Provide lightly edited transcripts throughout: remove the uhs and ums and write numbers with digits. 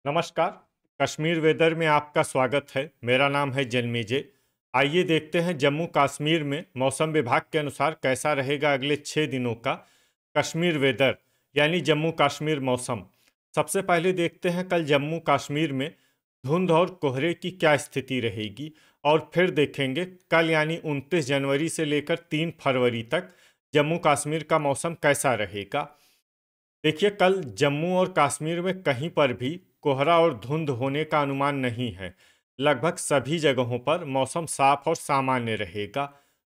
नमस्कार। कश्मीर वेदर में आपका स्वागत है। मेरा नाम है जन्मेजय। आइए देखते हैं जम्मू कश्मीर में मौसम विभाग के अनुसार कैसा रहेगा अगले 6 दिनों का कश्मीर वेदर यानी जम्मू कश्मीर मौसम। सबसे पहले देखते हैं कल जम्मू कश्मीर में धुंध और कोहरे की क्या स्थिति रहेगी, और फिर देखेंगे कल यानी 29 जनवरी से लेकर 3 फरवरी तक जम्मू कश्मीर का मौसम कैसा रहेगा। देखिए, कल जम्मू और कश्मीर में कहीं पर भी कोहरा और धुंध होने का अनुमान नहीं है। लगभग सभी जगहों पर मौसम साफ और सामान्य रहेगा।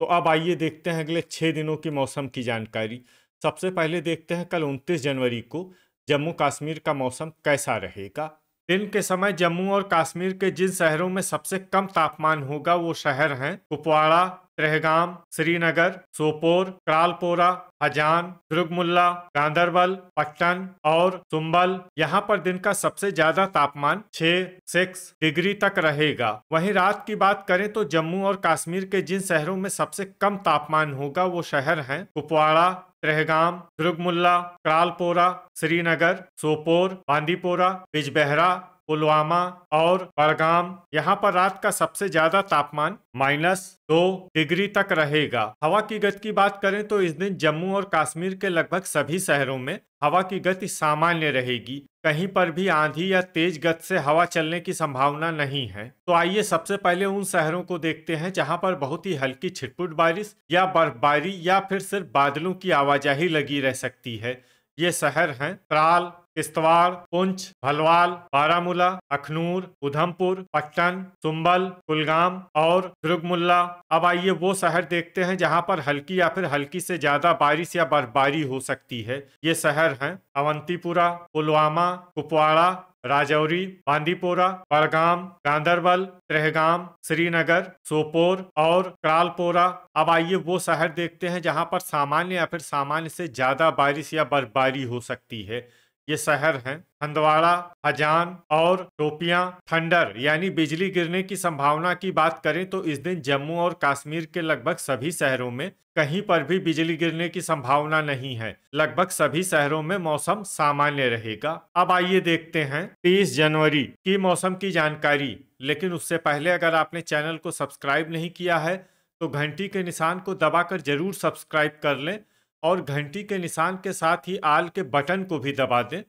तो अब आइए देखते हैं अगले 6 दिनों की मौसम की जानकारी। सबसे पहले देखते हैं कल 29 जनवरी को जम्मू कश्मीर का मौसम कैसा रहेगा। दिन के समय जम्मू और कश्मीर के जिन शहरों में सबसे कम तापमान होगा वो शहर हैं कुपवाड़ा, त्रेहगाम, श्रीनगर, सोपोर, क्रालपोरा, हजान, दुर्गमुल्ला, गांदरबल, पट्टन और सुंबल। यहाँ पर दिन का सबसे ज्यादा तापमान 6 डिग्री तक रहेगा। वहीं रात की बात करें तो जम्मू और कश्मीर के जिन शहरों में सबसे कम तापमान होगा वो शहर हैं कुपवाड़ा, त्रेहगाम, दुर्गमुल्ला, क्रालपोरा, श्रीनगर, सोपोर, बांदीपोरा, बिजबेहरा, पुलवामा और बड़गाम। यहाँ पर रात का सबसे ज्यादा तापमान -2 डिग्री तक रहेगा। हवा की गति की बात करें तो इस दिन जम्मू और कश्मीर के लगभग सभी शहरों में हवा की गति सामान्य रहेगी। कहीं पर भी आंधी या तेज गति से हवा चलने की संभावना नहीं है। तो आइए सबसे पहले उन शहरों को देखते हैं जहां पर बहुत ही हल्की छिटपुट बारिश या बर्फबारी या फिर सिर्फ बादलों की आवाजाही लगी रह सकती है। ये शहर हैं त्राल, किश्तवाड़, पुंछ, भलवाल, बारामूला, अखनूर, उधमपुर, पट्टन, सुंबल, कुलगाम और दुर्गमुल्ला। अब आइए वो शहर देखते हैं जहां पर हल्की या फिर हल्की से ज्यादा बारिश या बर्फबारी हो सकती है। ये शहर हैं अवंतीपुरा, पुलवामा, कुपवाड़ा, राजौरी, बांदीपोरा, बड़गाम, गांदरबल, त्रेहगाम, श्रीनगर, सोपोर और क्रालपोरा। अब आइए वो शहर देखते हैं जहां पर सामान्य या फिर सामान्य से ज्यादा बारिश या बर्फबारी हो सकती है। ये शहर हैं हंदवाड़ा, हजान और टोपियां। थंडर यानी बिजली गिरने की संभावना की बात करें तो इस दिन जम्मू और कश्मीर के लगभग सभी शहरों में कहीं पर भी बिजली गिरने की संभावना नहीं है। लगभग सभी शहरों में मौसम सामान्य रहेगा। अब आइए देखते हैं 30 जनवरी की मौसम की जानकारी। लेकिन उससे पहले अगर आपने चैनल को सब्सक्राइब नहीं किया है तो घंटी के निशान को दबाकर जरूर सब्सक्राइब कर लें और घंटी के निशान के साथ ही आल के बटन को भी दबा दें,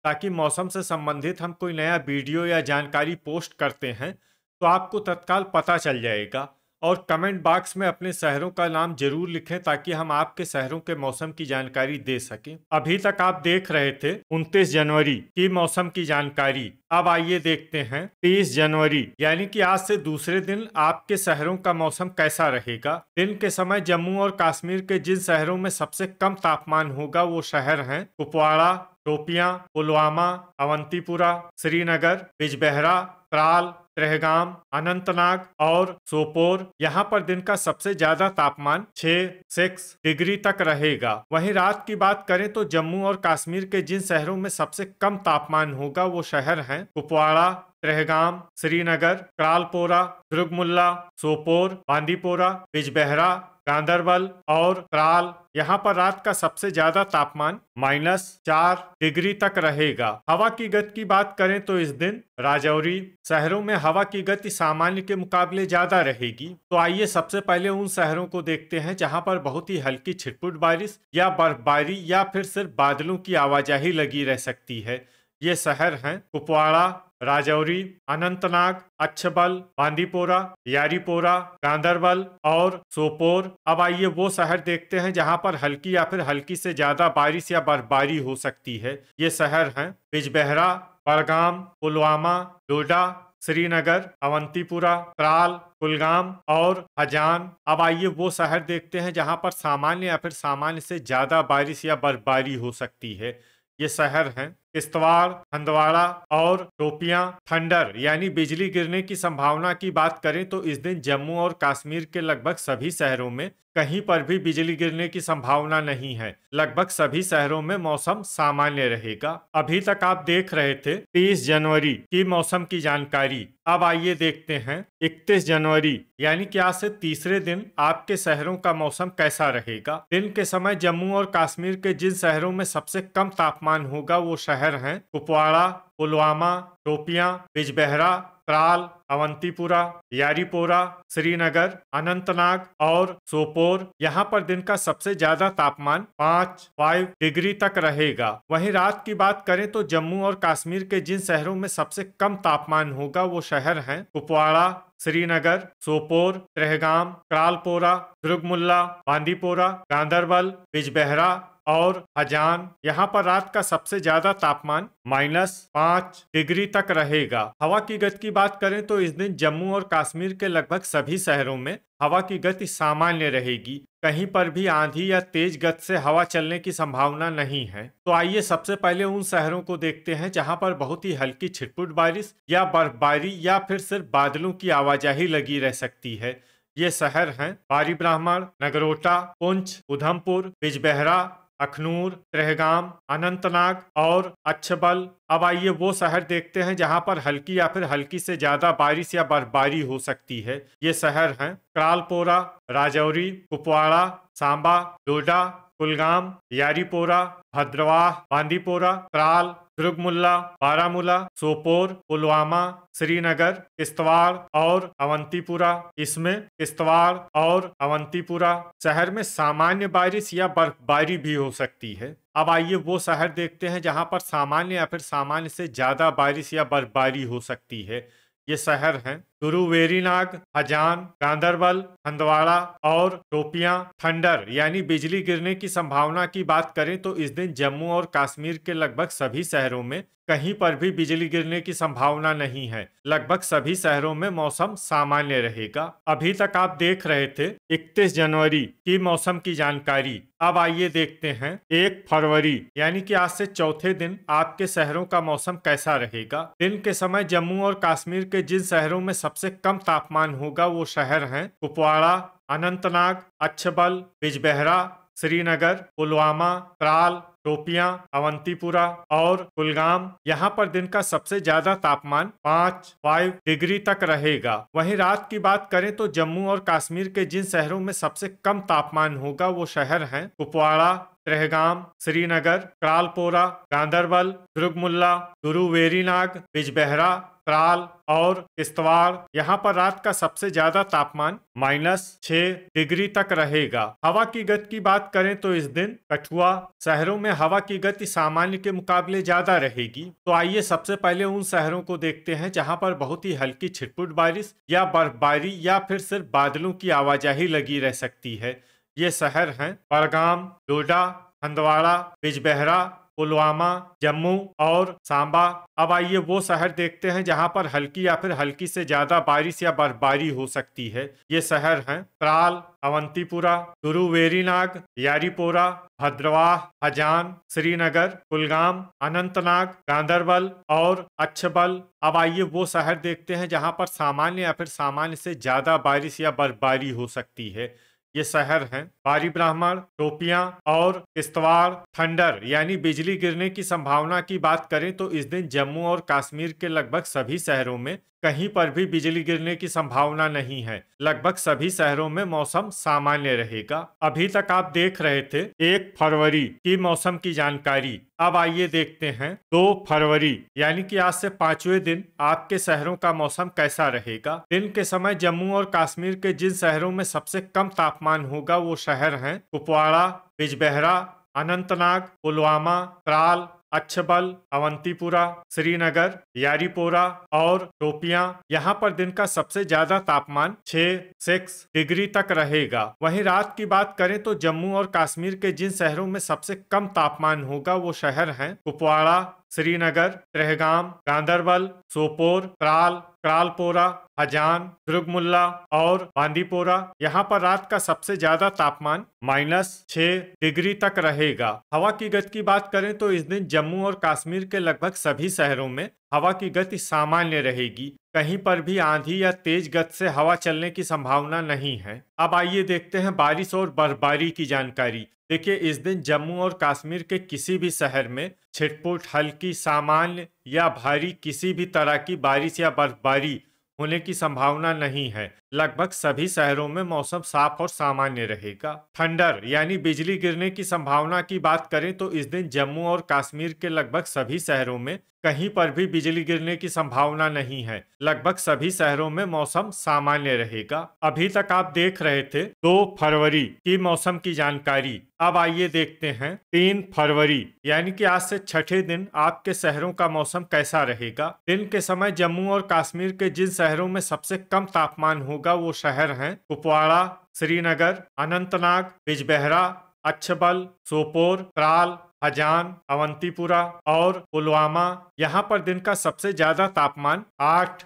ताकि मौसम से संबंधित हम कोई नया वीडियो या जानकारी पोस्ट करते हैं तो आपको तत्काल पता चल जाएगा। और कमेंट बॉक्स में अपने शहरों का नाम जरूर लिखें ताकि हम आपके शहरों के मौसम की जानकारी दे सकें। अभी तक आप देख रहे थे 29 जनवरी की मौसम की जानकारी। अब आइए देखते हैं 30 जनवरी यानी कि आज से दूसरे दिन आपके शहरों का मौसम कैसा रहेगा। दिन के समय जम्मू और कश्मीर के जिन शहरों में सबसे कम तापमान होगा वो शहर हैं कुपवाड़ा, टोपियां, पुलवामा, अवंतीपुरा, श्रीनगर, बिजबेहरा, त्राल, त्रेहगाम, अनंतनाग और सोपोर। यहाँ पर दिन का सबसे ज्यादा तापमान 6 डिग्री तक रहेगा। वहीं रात की बात करें तो जम्मू और कश्मीर के जिन शहरों में सबसे कम तापमान होगा वो शहर हैं कुपवाड़ा, त्रेहगाम, श्रीनगर, क्रालपोरा, दुर्गमुल्ला, सोपोर, बांदीपोरा, बिजबेहरा, गांदरबल और त्राल। यहाँ पर रात का सबसे ज्यादा तापमान -4 डिग्री तक रहेगा। हवा की गति की बात करें तो इस दिन राजौरी शहरों में हवा की गति सामान्य के मुकाबले ज्यादा रहेगी। तो आइए सबसे पहले उन शहरों को देखते हैं जहाँ पर बहुत ही हल्की छिटपुट बारिश या बर्फबारी या फिर सिर्फ बादलों की आवाजाही लगी रह सकती है। ये शहर हैं कुपवाड़ा, राजौरी, अनंतनाग, अच्छबल, बांदीपोरा, यारीपोरा, गांदरबल और सोपोर। अब आइए वो शहर देखते हैं जहां पर हल्की या फिर हल्की से ज्यादा बारिश या बर्फबारी हो सकती है। ये शहर हैं बिजबेहरा, बड़गाम, पुलवामा, डोडा, श्रीनगर, अवंतीपुरा, त्राल, कुलगाम और हजान। अब आइए वो शहर देखते हैं जहां पर सामान्य या फिर सामान्य से ज्यादा बारिश या बर्फबारी हो सकती है। ये शहर हैं किश्तवाड़, हंदवाड़ा और टोपियां। थंडर यानी बिजली गिरने की संभावना की बात करें तो इस दिन जम्मू और कश्मीर के लगभग सभी शहरों में कहीं पर भी बिजली गिरने की संभावना नहीं है। लगभग सभी शहरों में मौसम सामान्य रहेगा। अभी तक आप देख रहे थे 30 जनवरी की मौसम की जानकारी। अब आइए देखते हैं 31 जनवरी यानी कि आज से तीसरे दिन आपके शहरों का मौसम कैसा रहेगा। दिन के समय जम्मू और कश्मीर के जिन शहरों में सबसे कम तापमान होगा वो शहर शहर हैं कुपवाड़ा, पुलवामा, शोपियां, बिजबहरा, त्राल, अवंतीपुरा, यारीपोरा, श्रीनगर, अनंतनाग और सोपोर। यहाँ पर दिन का सबसे ज्यादा तापमान 5 डिग्री तक रहेगा। वहीं रात की बात करें तो जम्मू और कश्मीर के जिन शहरों में सबसे कम तापमान होगा वो शहर हैं कुपवाड़ा, श्रीनगर, सोपोर, त्रेहगाम, क्रालपोरा, दुर्गमुल्ला, बांदीपोरा, गांदरबल, बिजबहरा और हजान। यहाँ पर रात का सबसे ज्यादा तापमान -5 डिग्री तक रहेगा। हवा की गति की बात करें तो इस दिन जम्मू और कश्मीर के लगभग सभी शहरों में हवा की गति सामान्य रहेगी। कहीं पर भी आंधी या तेज गति से हवा चलने की संभावना नहीं है। तो आइए सबसे पहले उन शहरों को देखते हैं जहां पर बहुत ही हल्की छिटपुट बारिश या बर्फबारी या फिर सिर्फ बादलों की आवाजाही लगी रह सकती है। ये शहर हैं बारी ब्राह्मण, नगरोटा, पुंछ, उधमपुर, बिजबहरा, अखनूर, त्रेहगाम, अनंतनाग और अच्छबल। अब आइए वो शहर देखते हैं जहां पर हल्की या फिर हल्की से ज्यादा बारिश या बर्फबारी हो सकती है। ये शहर हैं क्रालपोरा, राजौरी, कुपवाड़ा, सांबा, डोडा, कुलगाम, यारीपोरा, भद्रवाह, बांदीपोरा, त्राल, दुर्गमुल्ला, बारामूला, सोपोर, पुलवामा, श्रीनगर, किश्तवाड़ और अवंतीपुरा। इसमें किश्तवाड़ और अवंतीपुरा शहर में सामान्य बारिश या बर्फबारी भी हो सकती है। अब आइए वो शहर देखते हैं जहां पर सामान्य या फिर सामान्य से ज्यादा बारिश या बर्फबारी हो सकती है। ये शहर हैं गुरुवेरीनाग, हजान, गांदरबल, हंदवाड़ा और शोपियां। थंडर यानी बिजली गिरने की संभावना की बात करें तो इस दिन जम्मू और कश्मीर के लगभग सभी शहरों में कहीं पर भी बिजली गिरने की संभावना नहीं है। लगभग सभी शहरों में मौसम सामान्य रहेगा। अभी तक आप देख रहे थे 31 जनवरी की मौसम की जानकारी। अब आइए देखते हैं 1 फरवरी यानी कि आज से चौथे दिन आपके शहरों का मौसम कैसा रहेगा। दिन के समय जम्मू और कश्मीर के जिन शहरों में सबसे कम तापमान होगा वो शहर हैं कुपवाड़ा, अनंतनाग, अच्छबल, बिजबहरा, श्रीनगर, पुलवामा, त्राल, शोपियां, अवंतीपुरा और कुलगाम। यहाँ पर दिन का सबसे ज्यादा तापमान 5 डिग्री तक रहेगा। वहीं रात की बात करें तो जम्मू और कश्मीर के जिन शहरों में सबसे कम तापमान होगा वो शहर हैं कुपवाड़ा, त्रेहगाम, श्रीनगर, क्रालपोरा, गांदरबल, दुर्गमुल्ला, गुरुवेरीनाग, बिजबहरा, त्राल और किश्तवाड़। यहाँ पर रात का सबसे ज्यादा तापमान -6 डिग्री तक रहेगा। हवा की गति की बात करें तो इस दिन कठुआ शहरों में हवा की गति सामान्य के मुकाबले ज्यादा रहेगी। तो आइए सबसे पहले उन शहरों को देखते हैं जहां पर बहुत ही हल्की छिटपुट बारिश या बर्फबारी या फिर सिर्फ बादलों की आवाजाही लगी रह सकती है। ये शहर हैं बड़गाम, डोडा, हंदवाड़ा, बिजबहरा, पुलवामा, जम्मू और सांबा। अब आइए वो शहर देखते हैं जहां पर हल्की या फिर हल्की से ज्यादा बारिश या बर्फबारी हो सकती है। ये शहर हैं त्राल, अवंतीपुरा, गुरुवेरीनाग, यारीपोरा, भद्रवाह, हजान, श्रीनगर, कुलगाम, अनंतनाग, गांदरबल और अच्छबल। अब आइए वो शहर देखते हैं जहां पर सामान्य या फिर सामान्य से ज्यादा बारिश या बर्फबारी हो सकती है। ये शहर हैं बारी ब्राह्मण, शोपियां और किश्तवाड़। थंडर यानी बिजली गिरने की संभावना की बात करें तो इस दिन जम्मू और कश्मीर के लगभग सभी शहरों में कहीं पर भी बिजली गिरने की संभावना नहीं है। लगभग सभी शहरों में मौसम सामान्य रहेगा। अभी तक आप देख रहे थे 1 फरवरी की मौसम की जानकारी। अब आइए देखते हैं 2 फरवरी यानी कि आज से 5वें दिन आपके शहरों का मौसम कैसा रहेगा। दिन के समय जम्मू और कश्मीर के जिन शहरों में सबसे कम तापमान होगा वो शहर हैं कुपवाड़ा, बिजबहरा, अनंतनाग, पुलवामा, त्राल, अच्छबल, अवंतीपुरा, श्रीनगर, यारीपोरा और शोपियां। यहाँ पर दिन का सबसे ज्यादा तापमान 6 डिग्री तक रहेगा। वहीं रात की बात करें तो जम्मू और कश्मीर के जिन शहरों में सबसे कम तापमान होगा वो शहर हैं कुपवाड़ा, श्रीनगर, त्रेहगाम, गांदरबल, सोपोर, त्राल, क्रालपोरा, हजान, दुर्गमुल्ला और बांदीपोरा। यहाँ पर रात का सबसे ज्यादा तापमान -6 डिग्री तक रहेगा। हवा की गति की बात करें तो इस दिन जम्मू और कश्मीर के लगभग सभी शहरों में हवा की गति सामान्य रहेगी। कहीं पर भी आंधी या तेज गति से हवा चलने की संभावना नहीं है। अब आइए देखते हैं बारिश और बर्फबारी की जानकारी। देखिए इस दिन जम्मू और कश्मीर के किसी भी शहर में छिटपुट, हल्की, सामान्य या भारी किसी भी तरह की बारिश या बर्फबारी होने की संभावना नहीं है। लगभग सभी शहरों में मौसम साफ और सामान्य रहेगा। थंडर यानी बिजली गिरने की संभावना की बात करें तो इस दिन जम्मू और कश्मीर के लगभग सभी शहरों में कहीं पर भी बिजली गिरने की संभावना नहीं है। लगभग सभी शहरों में मौसम सामान्य रहेगा। अभी तक आप देख रहे थे 2 फरवरी की मौसम की जानकारी। अब आइए देखते हैं 3 फरवरी यानी कि आज से छठे दिन आपके शहरों का मौसम कैसा रहेगा। दिन के समय जम्मू और कश्मीर के जिन शहरों में सबसे कम तापमान होगा वो शहर हैं कुपवाड़ा, श्रीनगर, अनंतनाग, बिजबेहरा, अच्छबल, सोपोर, त्राल, हजान, अवंतीपुरा और पुलवामा। यहाँ पर दिन का सबसे ज्यादा तापमान 8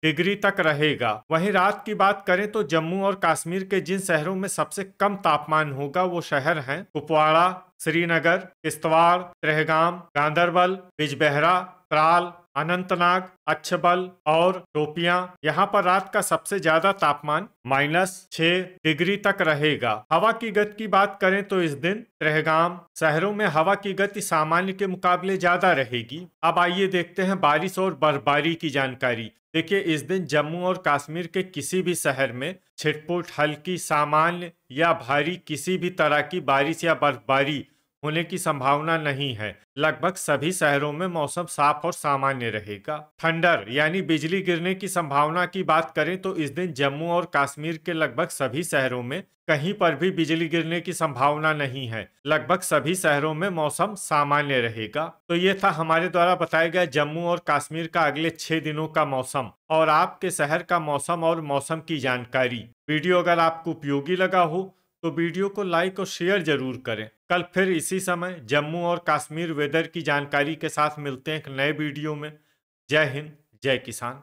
डिग्री तक रहेगा। वहीं रात की बात करें तो जम्मू और कश्मीर के जिन शहरों में सबसे कम तापमान होगा वो शहर हैं कुपवाड़ा, श्रीनगर, किश्तवाड़, त्रेहगाम, गांदरबल, बिजबेहरा, त्राल, अनंतनाग, अच्छबल और शोपियां। यहाँ पर रात का सबसे ज्यादा तापमान -6 डिग्री तक रहेगा। हवा की गति की बात करें तो इस दिन त्रेहगाम शहरों में हवा की गति सामान्य के मुकाबले ज्यादा रहेगी। अब आइए देखते हैं बारिश और बर्फबारी की जानकारी। देखिए, इस दिन जम्मू और कश्मीर के किसी भी शहर में छिटपुट, हल्की, सामान्य या भारी किसी भी तरह की बारिश या बर्फबारी होने की संभावना नहीं है। लगभग सभी शहरों में मौसम साफ और सामान्य रहेगा। थंडर यानी बिजली गिरने की संभावना की बात करें तो इस दिन जम्मू और कश्मीर के लगभग सभी शहरों में कहीं पर भी बिजली गिरने की संभावना नहीं है। लगभग सभी शहरों में मौसम सामान्य रहेगा। तो ये था हमारे द्वारा बताया गया जम्मू और कश्मीर का अगले 6 दिनों का मौसम और आपके शहर का मौसम और मौसम की जानकारी। वीडियो अगर आपको उपयोगी लगा हो तो वीडियो को लाइक और शेयर जरूर करें। कल फिर इसी समय जम्मू और कश्मीर वेदर की जानकारी के साथ मिलते हैं एक नए वीडियो में। जय हिंद, जय किसान।